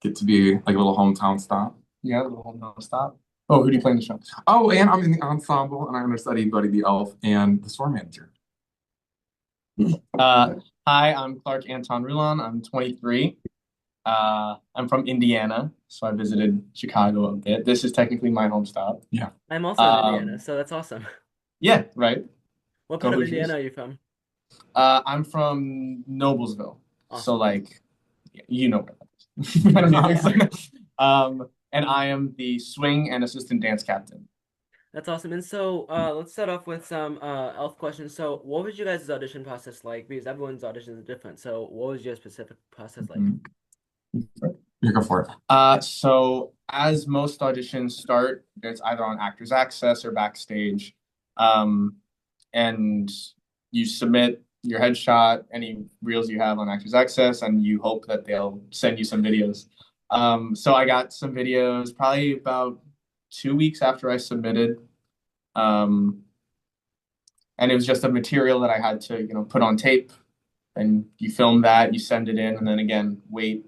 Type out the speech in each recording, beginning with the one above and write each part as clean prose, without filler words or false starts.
get to be like a little hometown stop. Yeah, the whole non-stop. Oh, who do you play in the show? Oh, and I'm in the ensemble, and I understudy Buddy the Elf and the store manager. Uh, Hi, I'm Clark Anton Rulon. I'm 23. I'm from Indiana, so I visited Chicago a bit. This is technically my home stop. Yeah. I'm also in Indiana, Um, so that's awesome. yeah, right. What Go part of Hoosiers. Indiana are you from? I'm from Noblesville, so Awesome. like, you know where that is. I don't need to Yeah. explain it. And I am the swing and assistant dance captain. That's awesome. And so, let's start off with some elf questions. So, what was you guys' audition process like? Because everyone's audition is different. So, what was your specific process like? Mhm. You go for it. So as most auditions start, it's either on Actors Access or Backstage. Um, and you submit your headshot, any reels you have on Actors Access, and you hope that they'll send you some videos. So I got some videos probably about 2 weeks after I submitted. Um, and it was just a material that I had to, put on tape. And you film that, you send it in, and then again, wait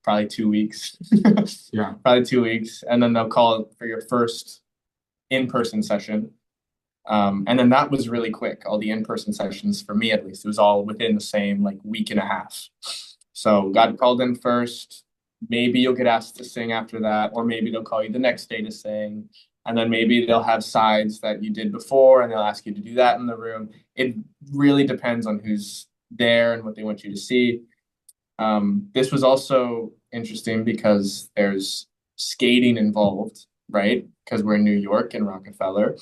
probably 2 weeks. Yeah. Probably 2 weeks. And then they'll call for your first in-person session. And then that was really quick. All the in-person sessions, for me at least, it was all within the same like week and a half. So got called in first. Maybe you'll get asked to sing after that, or maybe they'll call you the next day to sing. And then maybe they'll have sides that you did before and they'll ask you to do that in the room. It really depends on who's there and what they want you to see. This was also interesting because there's skating involved, right? Because we're in New York and Rockefeller.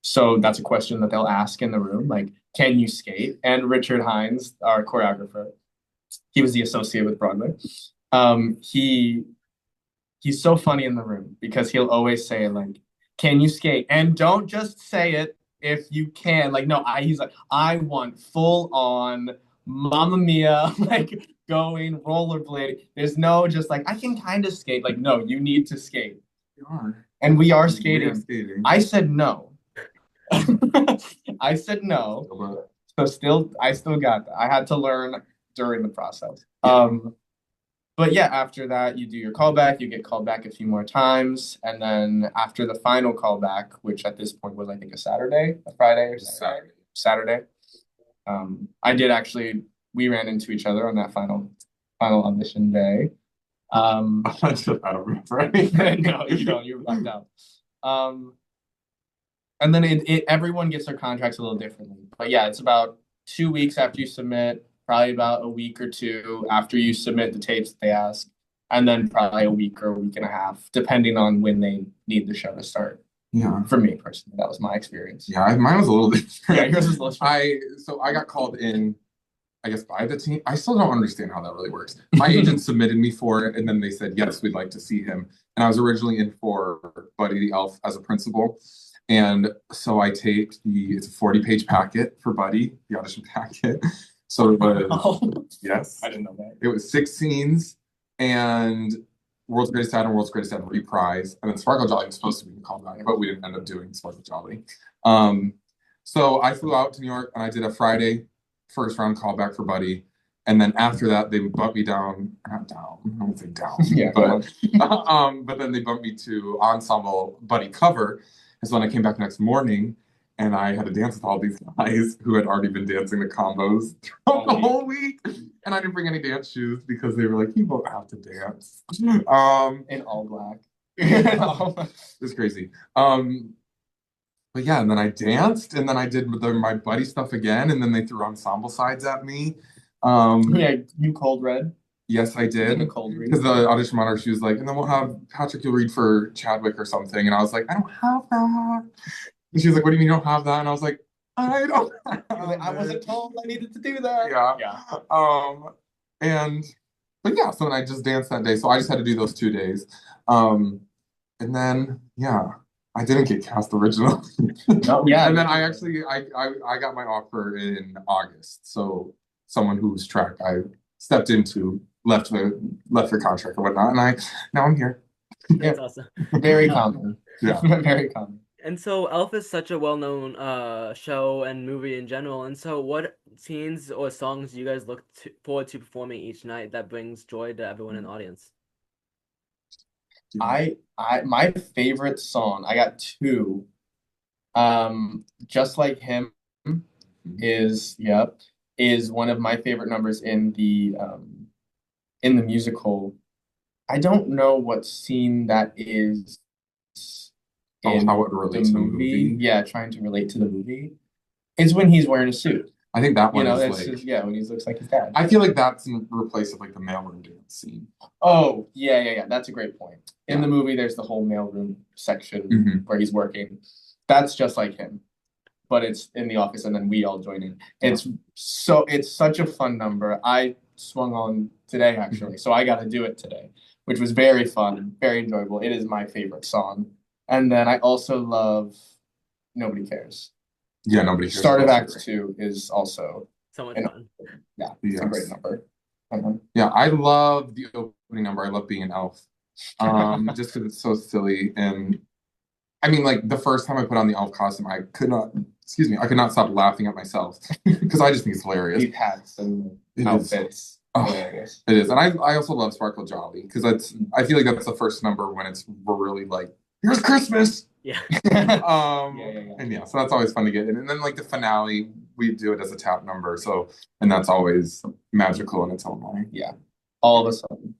So that's a question that they'll ask in the room, like, can you skate? And Richard Hines, our choreographer, he was the associate with Broadway. Um, he he's so funny in the room because he'll always say like, "Can you skate?" And don't just say it if you can. Like, no, he's like, I want full on Mamma Mia, like going rollerblading. There's no just like I can kind of skate. Like, no, you need to skate, You are. and we are We are skating. skating. I said no. I said no. So still, I still got that. I had to learn during the process. But yeah, after that, you do your callback, you get called back a few more times. And then after the final callback, which at this point was, I think, a Saturday, a Friday or Saturday. I did actually, we ran into each other on that final audition day. I don't remember anything. No, you don't, you left out. Um, and then everyone gets their contracts a little differently. But yeah, it's about 2 weeks after you submit, probably about a week or two after you submit the tapes that they ask, and then probably a week or a week and a half, depending on when they need the show to start. Yeah. For me personally, that was my experience. Yeah, mine was a little different. Yeah, yours was a little I got called in, I guess, by the team. I still don't understand how that really works. My agent submitted me for it, and then they said, yes, we'd like to see him. And I was originally in for Buddy the Elf as a principal. And so I take it's a 40-page packet for Buddy, the audition packet. So it was, Oh, yes, I didn't know that. it was 6 scenes and World's Greatest Dad and World's Greatest Dad reprise. And then Sparkle Jolly was supposed to be called back, but we didn't end up doing Sparkle Jolly. So I flew out to New York and I did a Friday first round callback for Buddy. And then after that, they bumped me down, not down, I don't think down, Yeah, but then they bumped me to ensemble Buddy cover. And so when I came back next morning, and I had to dance with all these guys who had already been dancing the combos throughout the whole week. And I didn't bring any dance shoes because they were like, you won't have to dance. In all black. It's crazy. But yeah, and then I danced, and then I did my buddy stuff again, and then they threw ensemble sides at me. Yeah, you cold red. Yes, I did. The cold read. Because the audition monitor, she was like, and then we'll have Patrick, you'll read for Chadwick or something. And I was like, I don't have that. And she was like, what do you mean you don't have that? And I was like, I don't have Like, I wasn't told I needed to do that. Yeah. Yeah. And but yeah, so then I just danced that day. So I just had to do those 2 days. And then yeah, I didn't get cast originally. No, yeah. And then I actually I got my offer in August. So someone whose track I stepped into left their contract or whatnot. And now I'm here. That's awesome. Very common. Yeah. Very common. And so Elf is such a well-known show and movie in general. And so what scenes or songs do you guys forward to performing each night that brings joy to everyone in the audience? My favorite song, I got two. Just Like Him is, yep, is one of my favorite numbers in the musical. I don't know what scene that is Oh, in how it the relates to the movie. movie. Yeah, trying to relate to the movie. It's when he's wearing a suit. I think that You one know, is that's like, just, yeah, when he looks like his dad. I feel like that's in replace of like the mailroom dance scene. Oh, yeah. That's a great point. In Yeah. the movie, there's the whole mailroom section Mhm. where he's working. That's Just Like Him, but it's in the office, and then we all join in. It's such a fun number. I swung on today actually, so I got to do it today, which was very fun, very enjoyable. It is my favorite song, and then I also love Nobody Cares. Yeah, Nobody Cares. Start of Also Act great. 2 is also So much an fun. yeah, it's a great Yes. number. Yeah, I love the opening number. I love being an elf. Just because it's so silly. And I mean, like the first time I put on the elf costume, I could not, excuse me, I could not stop laughing at myself because I just think it's hilarious. These hats and It is. outfits, Oh, hilarious. it is. And I also love Sparkle Jolly because I feel like that's the first number when it's really like, here's Christmas. Yeah. Yeah. And yeah, so that's always fun to get in. And then like the finale, we do it as a tap number. So, and that's always magical in its own way. Yeah. All of a sudden.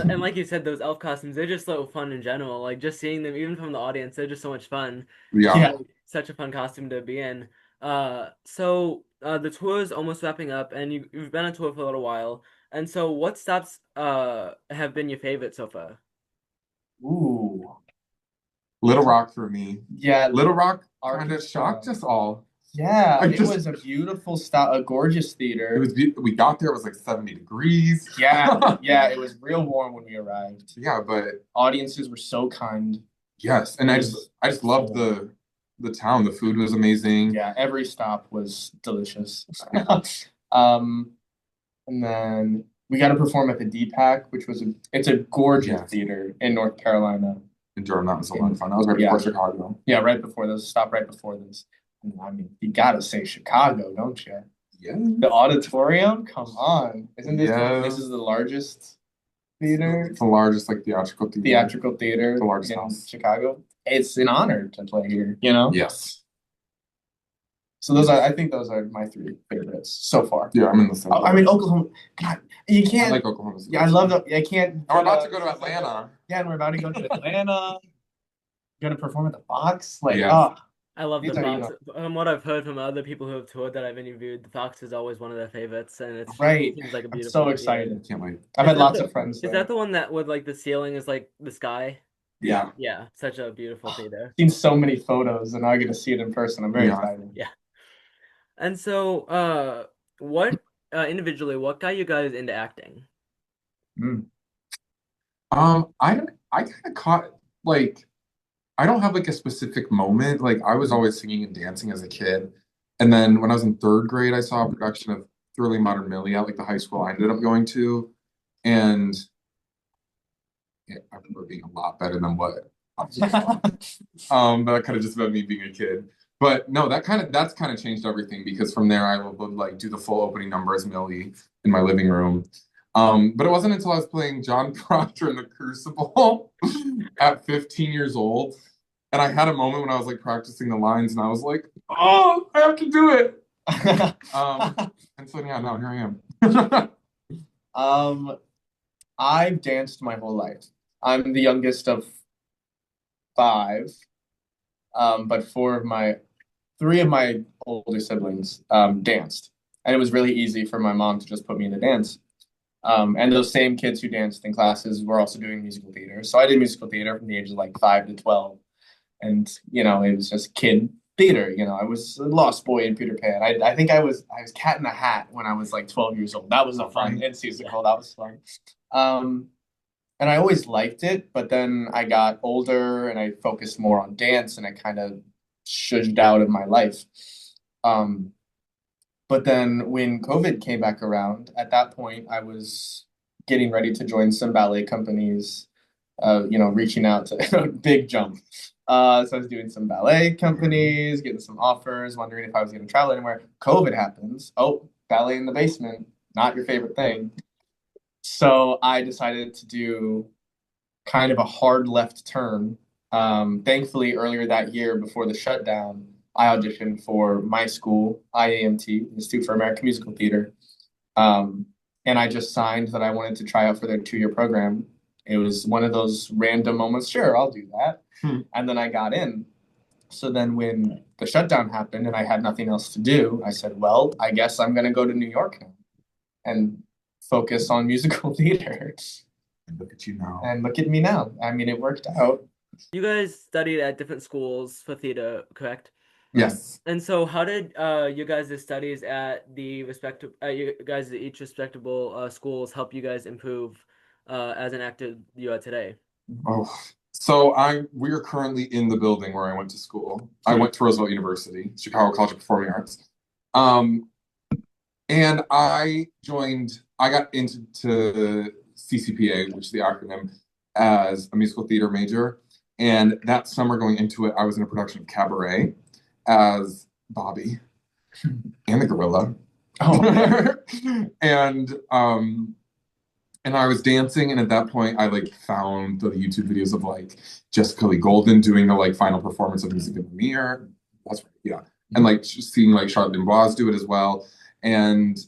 And like you said, those elf costumes, they're just so fun in general. Like just seeing them, even from the audience, they're just so much fun. Yeah. Like, such a fun costume to be in. So the tour is almost wrapping up, and you've been on tour for a little while. And so, what stops have been your favorite so far? Ooh. Little Rock for me. Yeah. Little Rock kind of Arkansas. shocked us all. Yeah, Like, it was a beautiful style, a gorgeous theater. It was we got there, it was like 70 degrees. Yeah, it was real warm when we arrived. Yeah, but Audiences were so kind. yes, and I just loved the town. The food was amazing. Yeah, every stop was delicious. And then we got to perform at the DPAC, which was it's a gorgeous theater in North Carolina. In Durham, that was a lot of fun. That was right before Chicago. Yeah, right before this. Stop right before this. I mean, you gotta say Chicago, don't you? Yeah. The auditorium? Come on. Isn't this Yes. this is the largest theater? It's the largest like theatrical Theater The largest in house. Chicago. It's an honor to play here, you know? Yes. So I think those are my three favorites so far. Yeah, I'm in the same. I mean, Oklahoma. God, you can't. I like Oklahoma City. Yeah, I love that. I can't. And we're about to go to Atlanta. Yeah, and we're about to go to Atlanta. Gonna perform at the Fox. Like, Yes. oh, I love the These are, you Fox. From what I've heard from other people who have toured that I've interviewed, the Fox is always one of their favorites, and it right. seems like a I'm beautiful so theater. excited. Can't wait. I've Is had that lots the- of friends Is there. that the one that with like the ceiling is like the sky? Yeah. Yeah, such a beautiful theater. Seen so many photos, and now I get to see it in person. I'm very Yeah. excited. Yeah. And so, what individually, what got you guys into acting? I kind of caught like I don't have like a specific moment. Like I was always singing and dancing as a kid, and then when I was in third grade, I saw a production of Thrilling Modern Millie at like the high school I ended up going to, and yeah, I remember being a lot better than what. But that kind of just about me being a kid. But no, that's kind of changed everything because from there I would like do the full opening number as Millie in my living room. But it wasn't until I was playing John Proctor in The Crucible at 15 years old. And I had a moment when I was like practicing the lines and I was like, oh, I have to do it. And so yeah, no, here I am. I've danced my whole life. I'm the youngest of 5. But three of my older siblings danced. And it was really easy for my mom to just put me into dance. And those same kids who danced in classes were also doing musical theater. So I did musical theater from the age of like 5 to 12. And, you know, it was just kid theater. You know, I was a Lost Boy in Peter Pan. I think I was Cat in the Hat when I was like 12 years old. That was a fun musical. That was fun. And I always liked it, but then I got older and I focused more on dance and I kind of shudged out of my life. But then when COVID came back around, at that point, I was getting ready to join some ballet companies, reaching out to big jump. So I was doing some ballet companies, getting some offers, wondering if I was going to travel anywhere. COVID happens. Oh, ballet in the basement, not your favorite thing. So I decided to do kind of a hard left turn. Thankfully, earlier that year before the shutdown, I auditioned for my school, IAMT, Institute for American Musical Theater. Um, and I just signed that I wanted to try out for their 2-year program. It was one of those random moments, sure, I'll do that. And then I got in. So then when the shutdown happened and I had nothing else to do, I said, well, I guess I'm going to go to New York now and focus on musical theater. And look at you now. And look at me now. I mean, it worked out. You guys studied at different schools for theater, correct? Yes. And so how did you guys' studies at the respective you guys at each respectable schools help you guys improve as an actor you are today? Oh, so we are currently in the building where I went to school. I went to Roosevelt University, Chicago College of Performing Arts. And I got into CCPA, which is the acronym, as a musical theater major. And that summer going into it, I was in a production of Cabaret as Bobby and the gorilla. Oh, And I was dancing, and at that point, I like found the YouTube videos of like Jessica Lee Golden doing the like final performance of Music in the Mirror. That's right, yeah. And like just seeing like Charlotte Dubois do it as well. And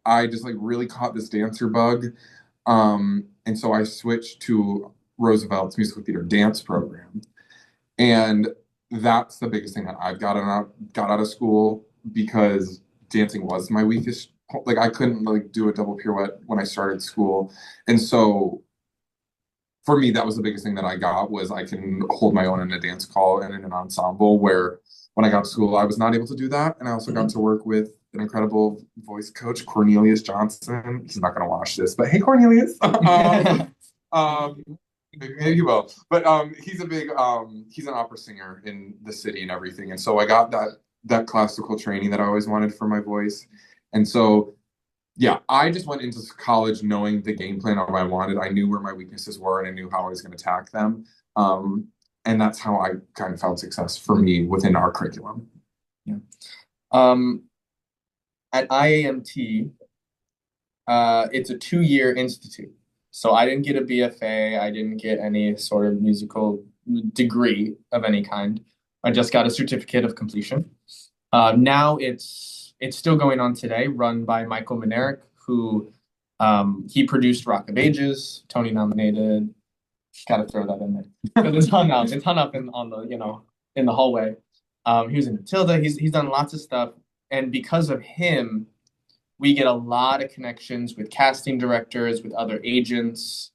I just like really caught this dancer bug. And so I switched to Roosevelt's musical theater dance program. And that's the biggest thing that I've got out of school, because dancing was my weakest. Like I couldn't like do a double pirouette when I started school. And so for me, that was the biggest thing that I got, was I can hold my own in a dance call and in an ensemble, where when I got to school, I was not able to do that. And I also got to work with an incredible voice coach, Cornelius Johnson. He's not going to watch this, but hey, Cornelius. Maybe he will. But he's an opera singer in the city and everything. And so I got that classical training that I always wanted for my voice. And so, yeah, I just went into college knowing the game plan of what I wanted. I knew where my weaknesses were, and I knew how I was going to attack them. And that's how I kind of found success for me within our curriculum. Yeah. At IAMT, it's a 2-year institute. So I didn't get a BFA. I didn't get any sort of musical degree of any kind. I just got a certificate of completion. Now it's still going on today, run by Michael Minerick, who he produced Rock of Ages, Tony nominated. Got to throw that in there because it's hung up. It's hung up in the hallway. He was in Matilda. He's done lots of stuff, and because of him, we get a lot of connections with casting directors, with other agents,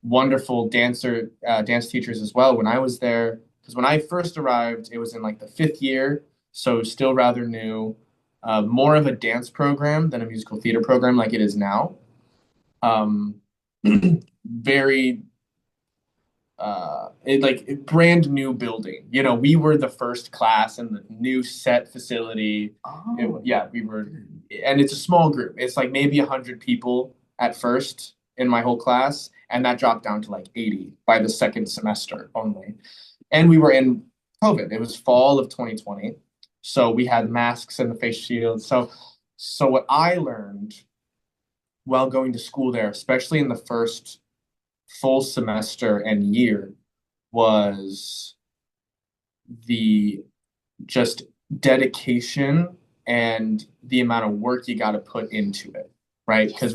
wonderful dance teachers as well. When I was there, because when I first arrived, it was in like the 5th year, so still rather new, more of a dance program than a musical theater program like it is now. Very brand new building. We were the first class in the new set facility. We were, and it's a small group. It's like maybe 100 people at first in my whole class, and that dropped down to like 80 by the second semester only. And we were in COVID. It was fall of 2020, so we had masks and the face shields. So what I learned while going to school there, especially in the first full semester and year, was the just dedication and the amount of work you got to put into it, right? Because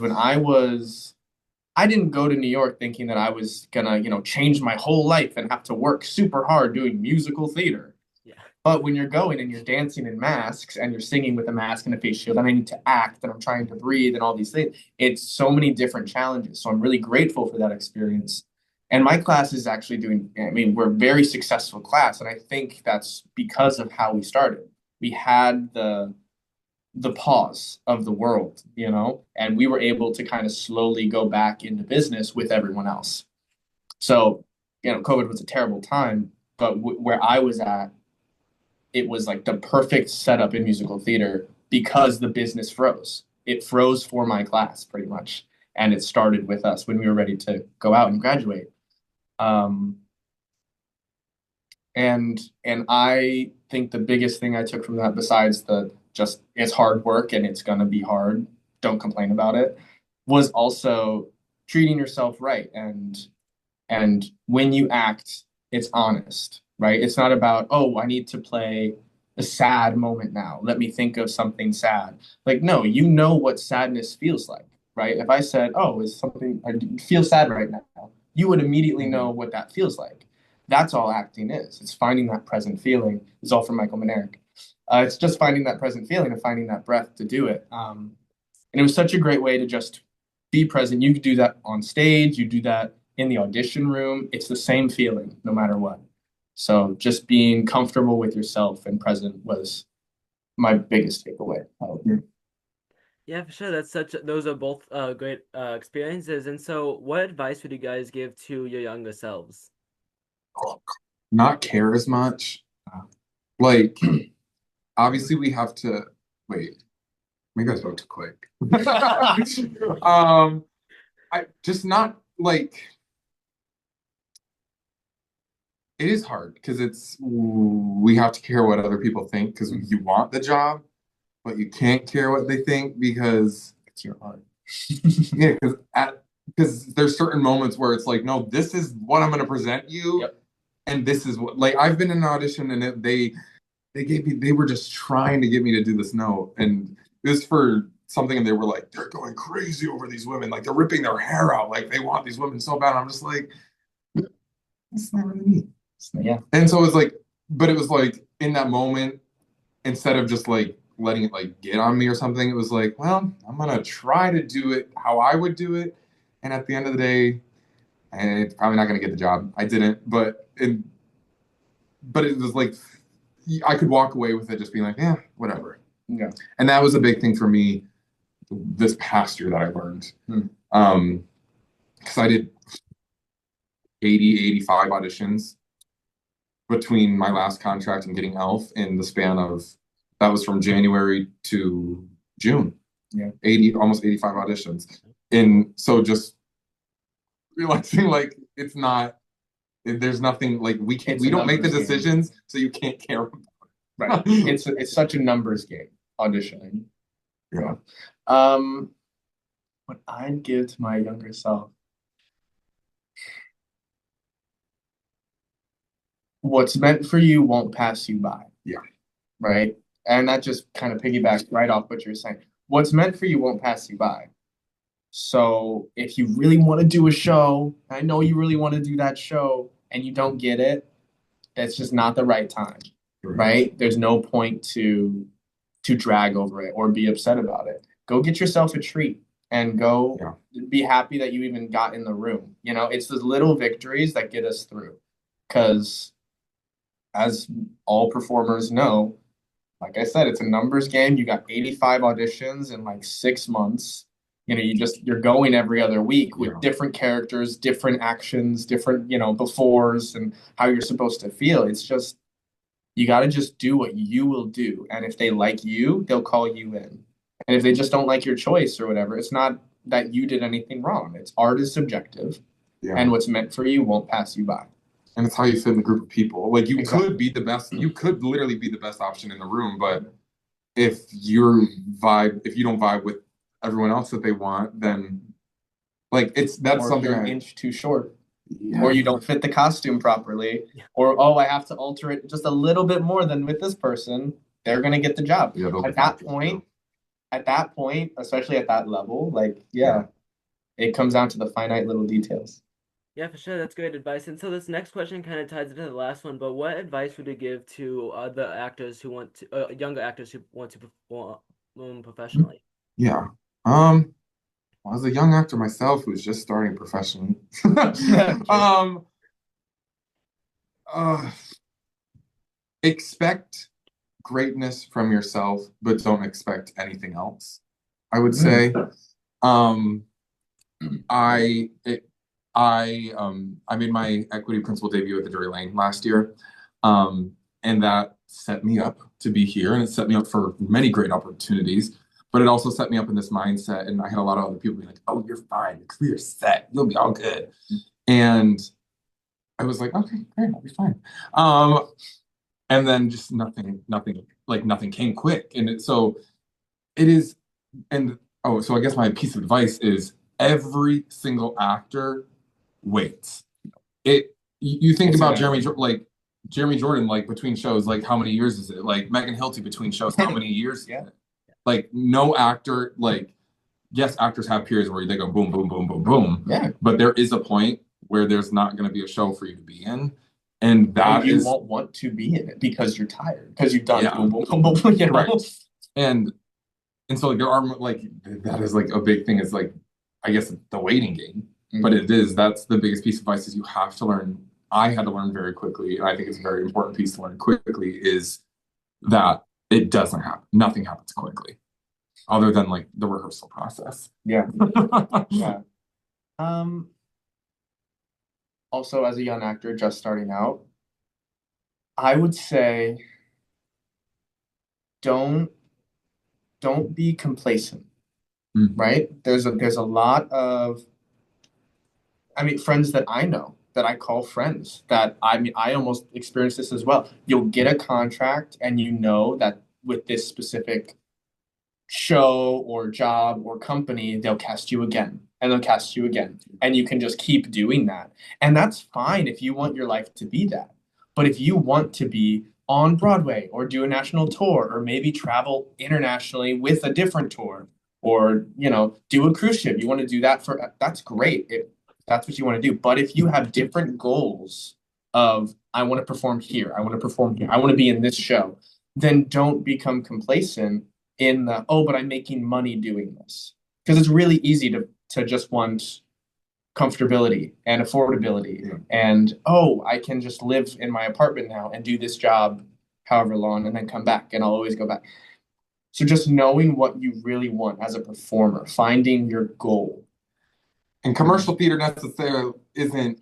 I didn't go to New York thinking that I was gonna, change my whole life and have to work super hard doing musical theater. Yeah. But when you're going and you're dancing in masks and you're singing with a mask and a face shield, and I need to act and I'm trying to breathe and all these things, it's so many different challenges. So I'm really grateful for that experience. And my class is actually we're a very successful class. And I think that's because of how we started. We had the pause of the world, and we were able to kind of slowly go back into business with everyone else. So, COVID was a terrible time, but where I was at, it was like the perfect setup in musical theater because the business froze. It froze for my class pretty much. And it started with us when we were ready to go out and graduate. And I think the biggest thing I took from that, besides it's hard work and it's going to be hard, don't complain about it, was also treating yourself right. And when you act, it's honest, right? It's not about, oh, I need to play a sad moment now. Let me think of something sad. Like, no, you know what sadness feels like, right? If I said, oh, is something, I feel sad right now, you would immediately know what that feels like. That's all acting is. It's finding that present feeling. It's all from Michael Manerick. It's just finding that present feeling and finding that breath to do it. And it was such a great way to just be present. You could do that on stage, you do that in the audition room. It's the same feeling no matter what. So just being comfortable with yourself and present was my biggest takeaway. Yeah, for sure. Those are both great experiences. And so, what advice would you guys give to your younger selves? Not care as much. Like, obviously we have to wait. Maybe I spoke too quick. I just not like it is hard because we have to care what other people think because you want the job, but you can't care what they think because It's your art. yeah, because there's certain moments where it's like, no, this is what I'm gonna present you, Yep. and this is what like I've been in an audition and they were just trying to get me to do this note and it was for something and they were like they're going crazy over these women like they're ripping their hair out like they want these women so bad. And I'm just like it's not really me. Yeah. And so it was like, but it was like in that moment, instead of just like letting it like get on me or something, it was like, well, I'm gonna try to do it how I would do it. And at the end of the day, and it's probably not gonna get the job. I didn't, but it was like I could walk away with it just being like, yeah, whatever. Yeah. And that was a big thing for me this past year that I learned. Because I did 80, 85 auditions between my last contract and getting Elf in the span of that was from January to June. Yeah. 80, almost 85 auditions. And so just realizing like it's not there's nothing like we don't make the decisions, so you can't care about it. Right. It's such a numbers game, auditioning. Yeah. What I'd give to my younger self. What's meant for you won't pass you by. Yeah. Right? And that just kind of piggybacks right off what you're saying. What's meant for you won't pass you by. So if you really want to do a show, I know you really want to do that show and you don't get it, it's just not the right time. Right? There's no point to drag over it or be upset about it. Go get yourself a treat and go be happy that you even got in the room. You know, it's those little victories that get us through. Because as all performers know, like I said, it's a numbers game. You got 85 auditions in like 6 months. You know, you're going every other week with different characters, different actions, different, befores and how you're supposed to feel. It's just, you got to just do what you will do. And if they like you, they'll call you in. And if they just don't like your choice or whatever, it's not that you did anything wrong. It's art is subjective. Yeah. And what's meant for you won't pass you by. And it's how you fit in the group of people. Like you could be the best, you could literally be the best option in the room, but if you don't vibe with everyone else that they want, then like that's something you're an inch too short. Or you don't fit the costume properly, or I have to alter it just a little bit more than with this person, they're gonna get the job. At that point, especially at that level, it comes down to the finite little details. Yeah, for sure. That's great advice. And so this next question kind of ties into the last one, but what advice would you give to the actors who want to, younger actors who want to perform professionally? Yeah. I was a young actor myself who's just starting professionally. Expect greatness from yourself, but don't expect anything else. I would say. I made my equity principal debut at the Drury Lane last year, and that set me up to be here, and it set me up for many great opportunities. But it also set me up in this mindset, and I had a lot of other people be like, "Oh, you're fine. Your career's set. You'll be all good." And I was like, "Okay, great, I'll be fine." And then just nothing came quick, and so it is. And so I guess my piece of advice is every single actor waits. You think It's about inevitable. Jeremy Jordan, like between shows, like how many years is it? Like Megan Hilty between shows, how many years? Yeah. Like no actor, like yes, actors have periods where they go boom, boom, boom, boom, boom. Yeah. But there is a point where there's not going to be a show for you to be in, and that you is won't want to be in it because you're tired, because you've done Yeah. boom, boom, boom, boom, boom, you know? Right. and so like there are like that is like a big thing is like I guess the waiting game, but that's the biggest piece of advice is you have to learn. I had to learn very quickly, and I think it's a very important piece to learn quickly is that it doesn't happen. Nothing happens quickly, other than like the rehearsal process. Yeah. Yeah. Also, as a young actor just starting out, I would say don't be complacent, right? There's a lot of, I mean, friends that I know that I call friends that I almost experienced this as well. You'll get a contract and you know that with this specific show or job or company, they'll cast you again and they'll cast you again. And you can just keep doing that. And that's fine if you want your life to be that. But if you want to be on Broadway or do a national tour or maybe travel internationally with a different tour or, do a cruise ship, you want to do that that's great if that's what you want to do. But if you have different goals of, I want to perform here, I want to perform here, I want to be in this show, then don't become complacent in the, oh, but I'm making money doing this. Because it's really easy to just want comfortability and affordability and, oh, I can just live in my apartment now and do this job however long and then come back and I'll always go back. So just knowing what you really want as a performer, finding your goal. And commercial theater necessarily isn't,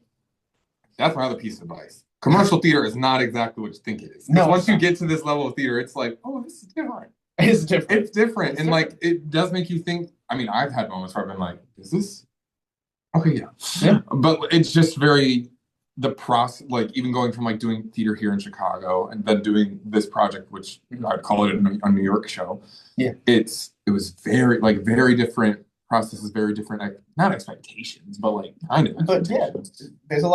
that's my other piece of advice. Commercial theater is not exactly what you think it is. No, once you get to this level of theater, it's like, oh, this is different. It's different. It's different. And like, it does make you think. I mean, I've had moments where I've been like, is this? Okay, yeah. Yeah. But it's just the process, like even going from like doing theater here in Chicago and then doing this project, which I'd call it a New York show. Yeah. It was very different processes, very different, not expectations, but like kind of. But yeah, there's a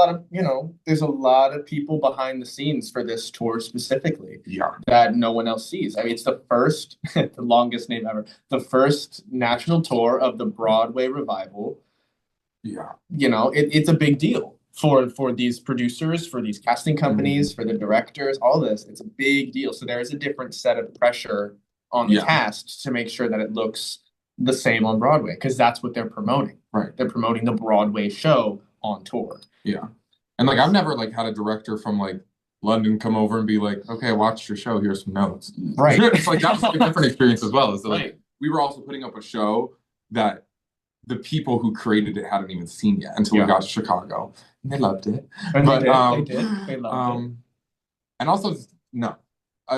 lot of people behind the scenes for this tour specifically. Yeah. That no one else sees. I mean, it's the first, the longest name ever, the first national tour of the Broadway revival. Yeah. It's a big deal for these producers, for these casting companies, for the directors, all this. It's a big deal. So there is a different set of pressure on the cast to make sure that it looks the same on Broadway, because that's what they're promoting. Right. They're promoting the Broadway show on tour. Yeah. And like I've never like had a director from like London come over and be like, okay, I watched your show, here's some notes. Right. It's like that's a different experience as well. So like we were also putting up a show that the people who created it hadn't even seen yet until we got to Chicago. And they loved it. And they did. They loved it. And also no.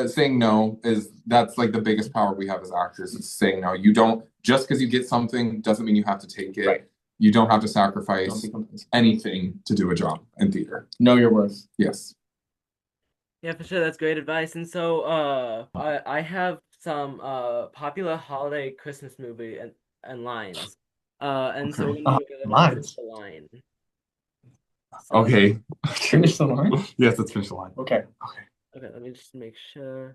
Saying no that's like the biggest power we have as actors. It's saying no. You don't, just because you get something doesn't mean you have to take it. Right. You don't have to sacrifice anything to do a job in theater. Know your worth. Yes. Yeah, for sure. That's great advice. And so I have some popular holiday Christmas movie and lines. And so we're gonna lines. The line. So, okay. Finish the line? Yes, let's finish the line. Okay. Okay, let me just make sure.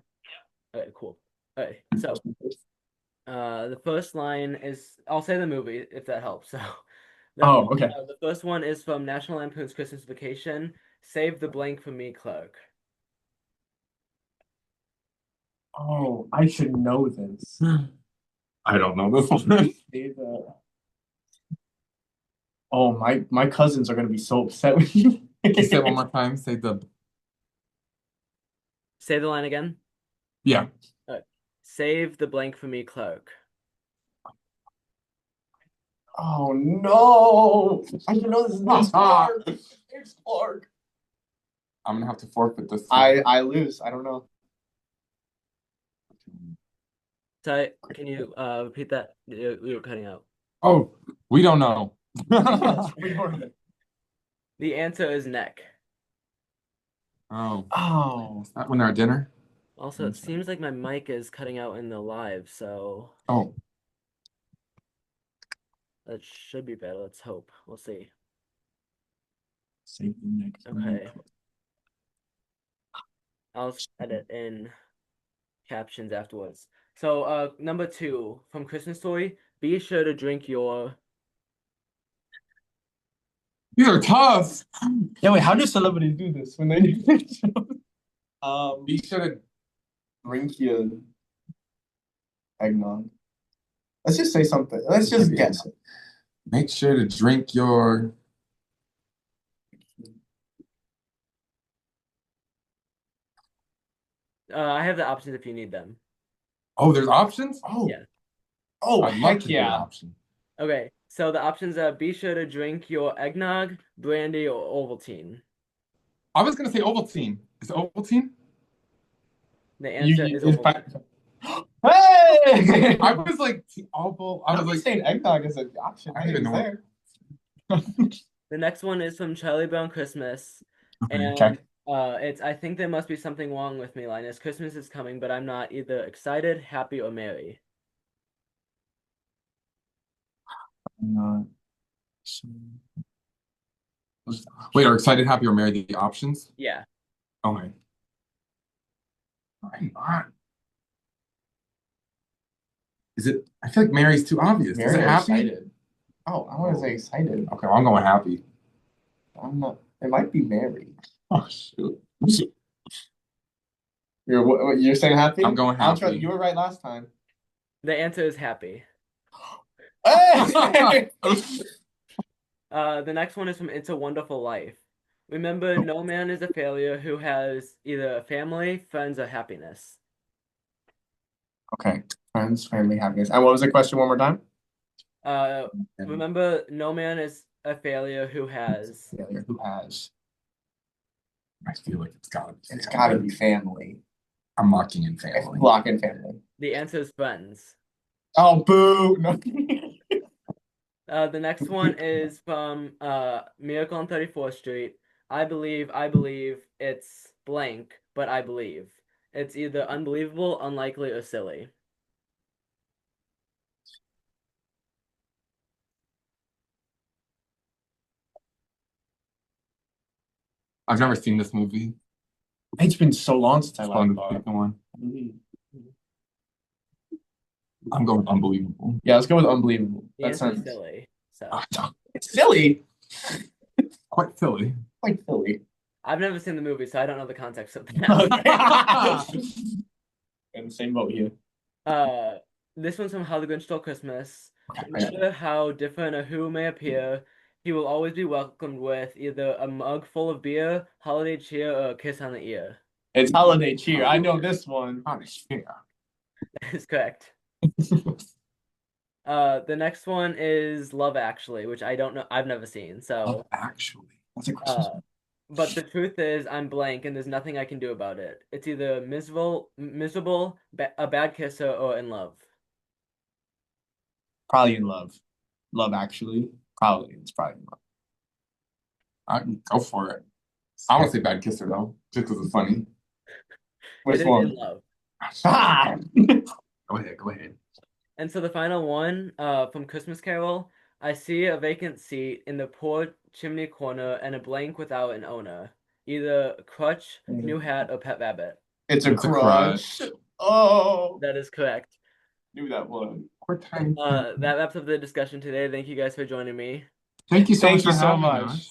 Okay, cool. Okay, so the first line is, I'll say the movie if that helps. So okay. The first one is from National Lampoon's Christmas Vacation. Save the blank for me, clerk. Oh, I should know this. I don't know this one. Oh, my cousins are gonna be so upset with you. Can you say it one more time? Say the line again. Yeah. Save the blank for me, clerk. Oh no! I should know this is Clark. It's Clark. I'm gonna have to forfeit this. I lose. I don't know. Ty, can you repeat that? We were cutting out. Oh, we don't know. The answer is neck. Oh. Is that when they're at dinner? Also, it seems like my mic is cutting out in the live, so. Oh. That should be better. Let's hope. We'll see. Save the next Okay. I'll edit in captions afterwards. So, number 2 from Christmas Story. Be sure to drink your. These are tough. Yeah, wait, how do celebrities do this when they do their show? Be sure to Drink your eggnog. Let's just say something. Let's just guess it. make sure to drink your. I have the options if you need them. Oh, there's options. Oh, Yeah. Oh, I'd love heck to do an yeah. option. Okay. So the options are: be sure to drink your eggnog, brandy, or Ovaltine. I was gonna say Ovaltine. Is it Ovaltine? The answer is it's Ovaltine. Hey! I was like Oval. I was like saying eggnog is an option. I didn't even know. The next one is from Charlie Brown Christmas, Okay. and it's I think there must be something wrong with me, Linus. Christmas is coming, but I'm not either excited, happy, or merry. Wait, are excited, happy, or married the options? Yeah. Okay. I'm not. Is it? I feel like Mary's too obvious. Is it happy? Excited? Oh, I want to say excited. Okay, well, I'm going happy. I'm not. It might be Mary. Oh shoot. You're saying happy? I'm going happy. You were right last time. The answer is happy. Hey! The next one is from It's a Wonderful Life. Remember, no man is a failure who has either a family, friends, or happiness. Okay. Friends, family, happiness. And what was the question one more time? Remember, no man is a failure who has. Failure. Who has? I feel like it's gotta be. It's gotta be family. I'm locking in family. Lock in family. The answer is friends. Oh, boo! No. The next one is from Miracle on 34th Street. I believe it's blank, but I believe. It's either unbelievable, unlikely, or silly. I've never seen this movie. It's been so long since I It's fun last to saw pick one. I'm going unbelievable. Yeah, let's go with unbelievable. The answer is silly. So It's silly. Quite silly. Quite silly. I've never seen the movie, so I don't know the context of that. In the same boat here. This one's from How the Grinch Stole Christmas. Okay. No matter how different a who may appear, he will always be welcomed with either a mug full of beer, holiday cheer, or a kiss on the ear. It's holiday cheer. I know this one. Yeah. That is correct. The next one is Love Actually, which I don't know. I've never seen. So Actually, that's a Christmas movie. but the truth is, I'm blank, and there's nothing I can do about it. It's either miserable, a bad kisser, or in love. Probably in love. Love Actually. Probably. It's probably in love. I can go for it. I want to say Bad Kisser though, just because it's funny. Which It is one? in love. Ah! Go ahead. And so the final one, from Christmas Carol, I see a vacant seat in the poor chimney corner and a blank without an owner. Either crutch, new hat, or pet rabbit. It's a crutch. Oh, That is correct. knew that one. That wraps up the discussion today. Thank you guys for joining me. Thank you so Thank much. you so much.